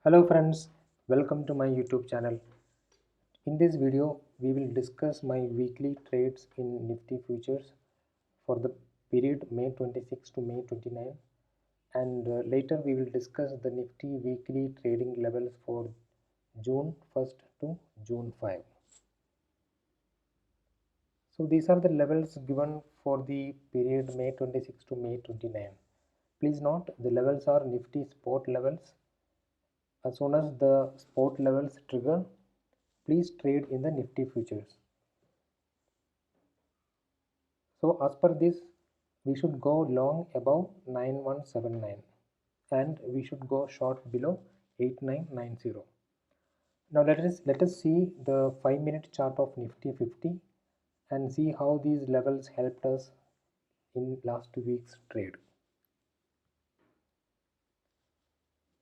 Hello friends, welcome to my YouTube channel. In this video, we will discuss my weekly trades in Nifty futures for the period May 26 to May 29, and later we will discuss the Nifty weekly trading levels for June 1st to June 5. So these are the levels given for the period May 26 to May 29. Please note the levels are Nifty spot levels. As soon as the spot levels trigger, please trade in the Nifty futures. So as per this, we should go long above 9179 and we should go short below 8990. Now let us see the 5-minute chart of Nifty 50 and see how these levels helped us in last week's trade.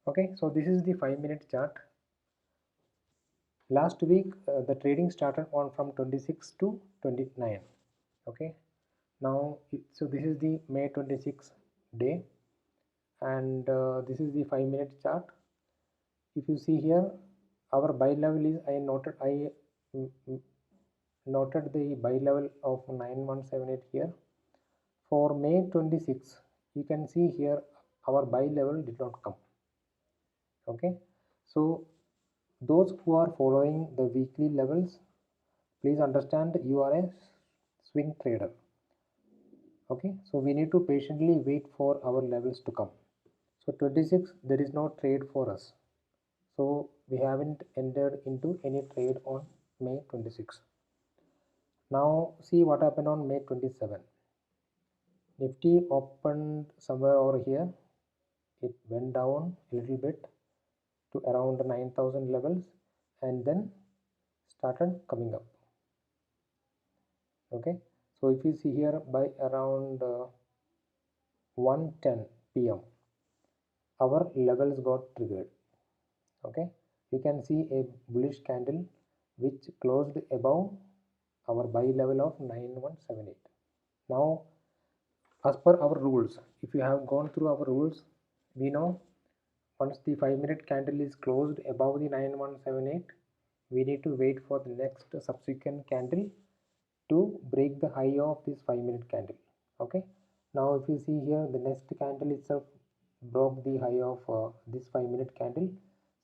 Okay, so this is the 5-minute chart. Last week the trading started on from 26 to 29. Okay, now so this is the May 26th day, and this is the 5-minute chart. If you see here, our buy level is I noted the buy level of 9178 here. For May 26, you can see here our buy level did not come. Okay, so those who are following the weekly levels, please understand you are a swing trader. Okay, so we need to patiently wait for our levels to come. So 26, there is no trade for us, so we haven't entered into any trade on May 26. Now see what happened on May 27. Nifty opened somewhere over here, it went down a little bit to around 9000 levels and then started coming up. Okay, so if you see here by around 1:10 p.m. our levels got triggered. Okay, you can see a bullish candle which closed above our buy level of 9178. Now as per our rules, if you have gone through our rules, we know once the 5-minute candle is closed above the 9178, we need to wait for the next subsequent candle to break the high of this 5-minute candle. Okay, now if you see here, the next candle itself broke the high of this 5-minute candle,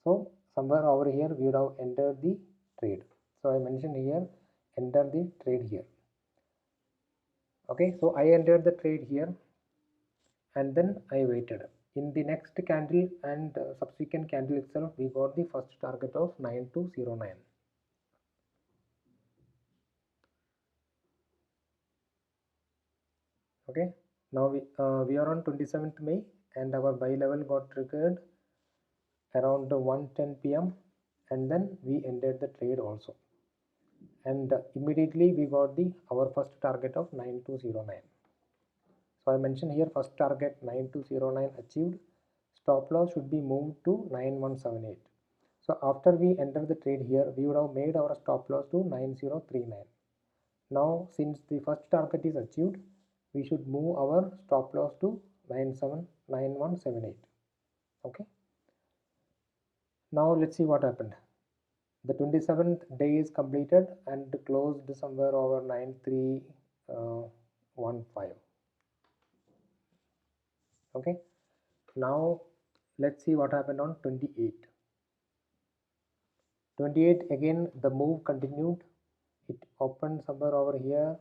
so somewhere over here we would have entered the trade. So I mentioned here, enter the trade here. Okay, so I entered the trade here and then I waited. In the next candle and subsequent candle itself, we got the first target of 9209. Okay, now we are on 27th May and our buy level got triggered around 1:10 p.m. and then we ended the trade also, and immediately we got our first target of 9209. So I mentioned here first target 9209 achieved, stop loss should be moved to 9178. So after we enter the trade here, we would have made our stop loss to 9039. Now since the first target is achieved, we should move our stop loss to 9178. Okay, now let's see what happened. The 27th day is completed and closed somewhere over 9315. Okay, now let's see what happened on 28. 28 again the move continued, it opened somewhere over here,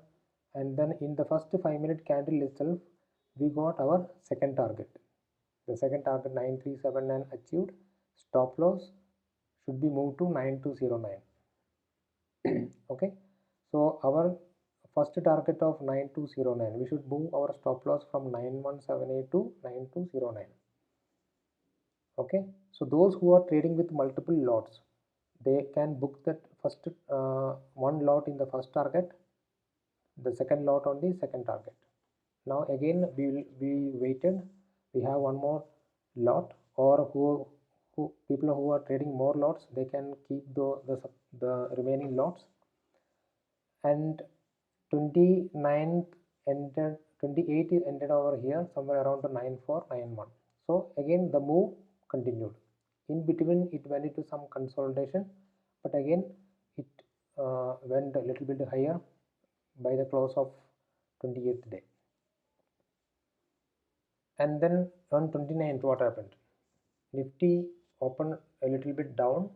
and then in the first 5-minute candle itself we got our second target. The second target 9379 achieved, stop loss should be moved to 9209. Okay, so our first target of 9209, we should move our stop loss from 9178 to 9209. Okay, so those who are trading with multiple lots, they can book that first one lot in the first target, the second lot on the second target. Now again we waited, we have one more lot, or who people who are trading more lots, they can keep the remaining lots. And 29th ended, 28 is ended over here somewhere around 9491. So again the move continued. In between it went into some consolidation, but again it went a little bit higher by the close of 28th day. And then on 29th, what happened? Nifty opened a little bit down,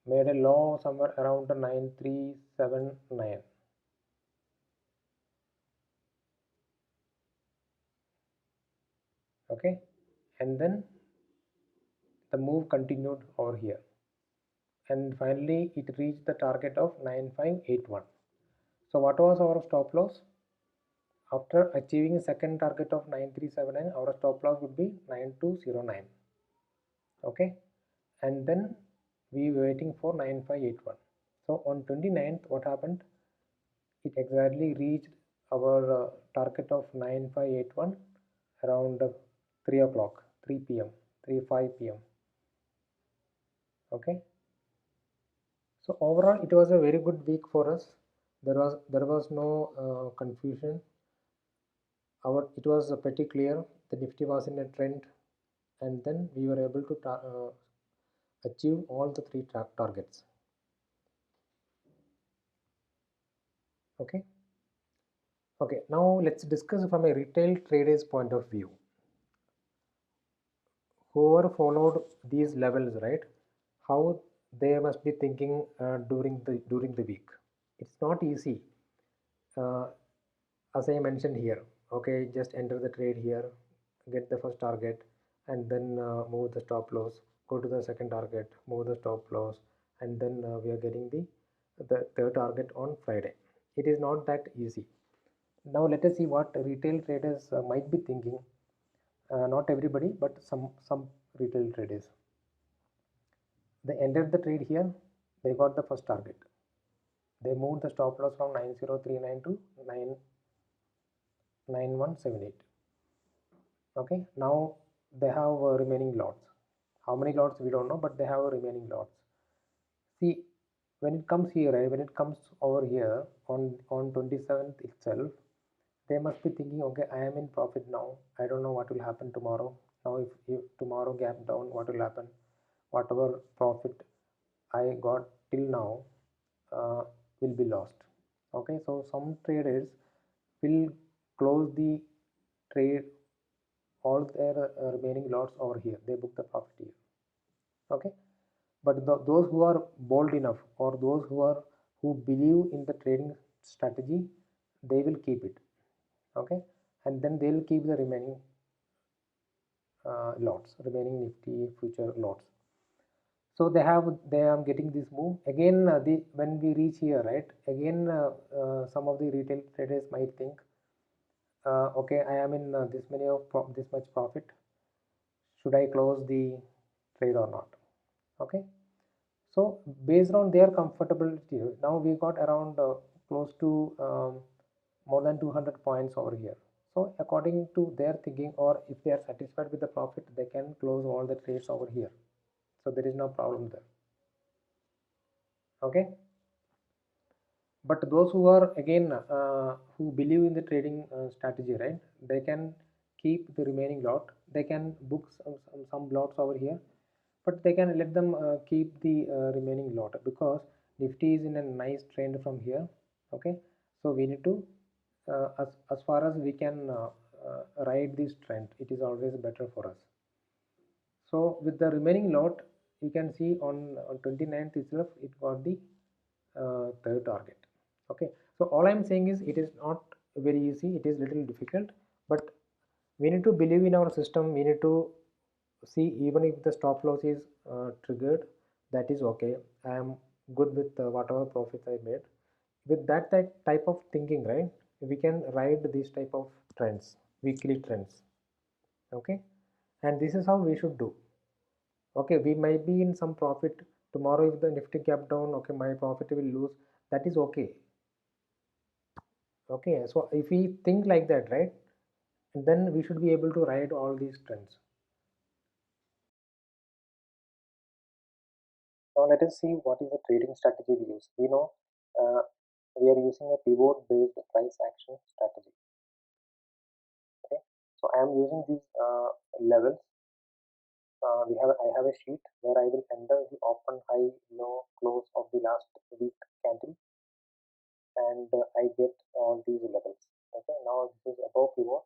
made a low somewhere around 9379. Okay, and then the move continued over here, and finally it reached the target of 9581. So what was our stop loss? After achieving a second target of 9379, our stop loss would be 9209. Okay, and then we were waiting for 9581. So on 29th, what happened? It exactly reached our target of 9581 around 3 o'clock, 3 p.m., 3:05 p.m. Okay, so overall it was a very good week for us. There was no confusion. It was pretty clear. The Nifty was in a trend, and then we were able to achieve all the three targets. Okay. Okay, now let's discuss from a retail trader's point of view. Whoever followed these levels, right, how they must be thinking during the week. It's not easy, uh, as I mentioned here. Okay, just enter the trade here, get the first target, and then move the stop loss. Go to the second target, move the stop loss, and then we are getting the third target on Friday. It is not that easy. Now let us see what retail traders might be thinking. Not everybody, but some retail traders. They entered the trade here. They got the first target. They moved the stop loss from 9039 to 99178. Okay, now they have remaining lots. How many lots we don't know, but they have remaining lots. See, when it comes here, right, when it comes over here on 27th itself, they must be thinking, okay, I am in profit now. I don't know what will happen tomorrow. Now, if tomorrow gap down, what will happen? Whatever profit I got till now uh, will be lost. Okay, so some traders will close the trade, all their remaining lots over here. They book the profit here. Okay, but those who are bold enough, or those who believe in the trading strategy, they will keep it. Okay, and then they will keep the remaining lots, remaining Nifty future lots. So they are getting this move again. When we reach here, right, again some of the retail traders might think, okay, I am in this much profit. Should I close the trade or not? Okay. So based on their comfortability, now we got around close to more than 200 points over here. So according to their thinking, or if they are satisfied with the profit, they can close all the trades over here. So there is no problem there. Okay. But those who are again who believe in the trading strategy, right, they can keep the remaining lot. They can book some lots over here, but they can let them keep the remaining lot, because Nifty is in a nice trend from here. Okay, so we need to as far as we can ride this trend, it is always better for us. So with the remaining lot, you can see on 29th itself, it got the third target. Okay, so all I'm saying is it is not very easy. It is little difficult, but we need to believe in our system. We need to see, even if the stop loss is triggered, that is okay. I am good with whatever profits I made. With that type of thinking, right, we can ride these type of trends, weekly trends. Okay, and this is how we should do. Okay, we might be in some profit tomorrow. If the Nifty gap down, okay, my profit will lose. That is okay. Okay, so if we think like that, right, then we should be able to ride all these trends. Now let us see what is the trading strategy we use. We know uh, we are using a pivot based price action strategy. Okay, so I am using these levels I have a sheet where I will enter the open, high, low, close of the last week candle, and I get all these levels. Okay, now this is above pivot,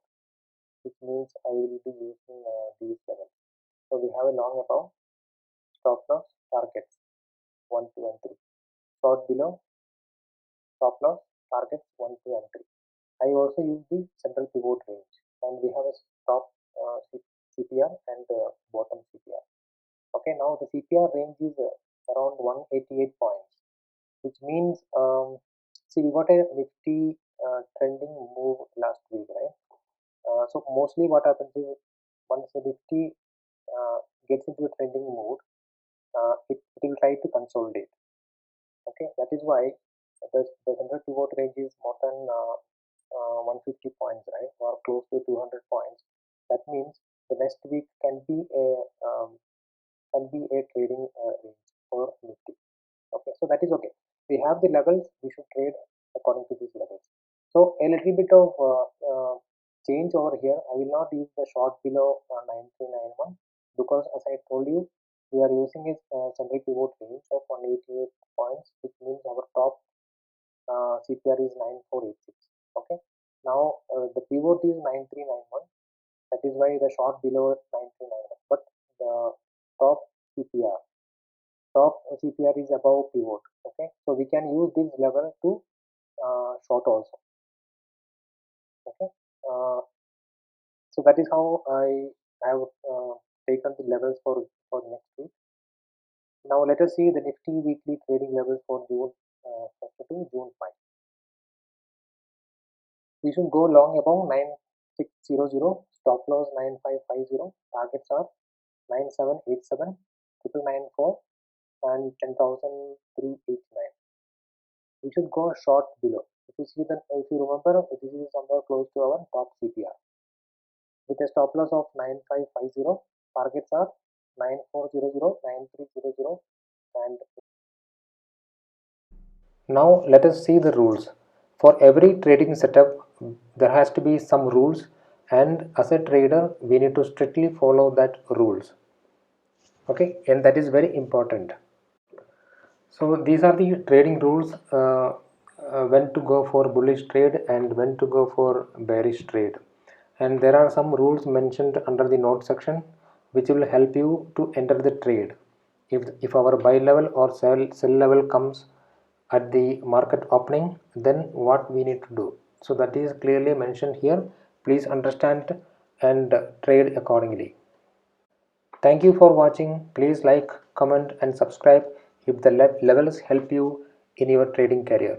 which means I will be using these levels. So we have a long above, stop loss, targets 1, 2, and 3. Short below, stop loss, targets 1, 2, and 3. I also use the central pivot range, and we have a top CPR and bottom CPR. Okay, now the CPR range is around 188 points, which means see, we got a nifty trending move last week, right? So mostly what happens is once the nifty gets into a trending mode, it will try to consolidate. Okay, that is why the central pivot range is more than 150 points, right, or close to 200 points. That means the next week can be a trading range for Nifty. Okay, so that is okay. We have the levels. We should trade according to these levels. So a little bit of change over here. I will not use the short below 9391 because, as I told you, we are using a central pivot range of 188 points, which means our top CPR is 9486. Okay, now the pivot is 9391. That is why the short below 9391. But the top CPR top CPR is above pivot. Okay, so we can use this level to short also. Okay, so that is how I have taken the levels for next week. Now let us see the Nifty weekly trading levels for June 1st to June 5. We should go long above 9600, stop loss 9550, targets are 9787, 9994, and 10,389. We should go short below. If you remember, this is somewhere close to our top CPR. With a stop loss of 9550, targets are 9400, 9300, and now let us see the rules. For every trading setup, there has to be some rules, and as a trader, we need to strictly follow that rules. Okay, and that is very important. So these are the trading rules, when to go for bullish trade and when to go for bearish trade. And there are some rules mentioned under the note section which will help you to enter the trade. If our buy level or sell level comes at the market opening, then what we need to do. So that is clearly mentioned here. Please understand and trade accordingly. Thank you for watching. Please like, comment and subscribe if the levels help you in your trading career.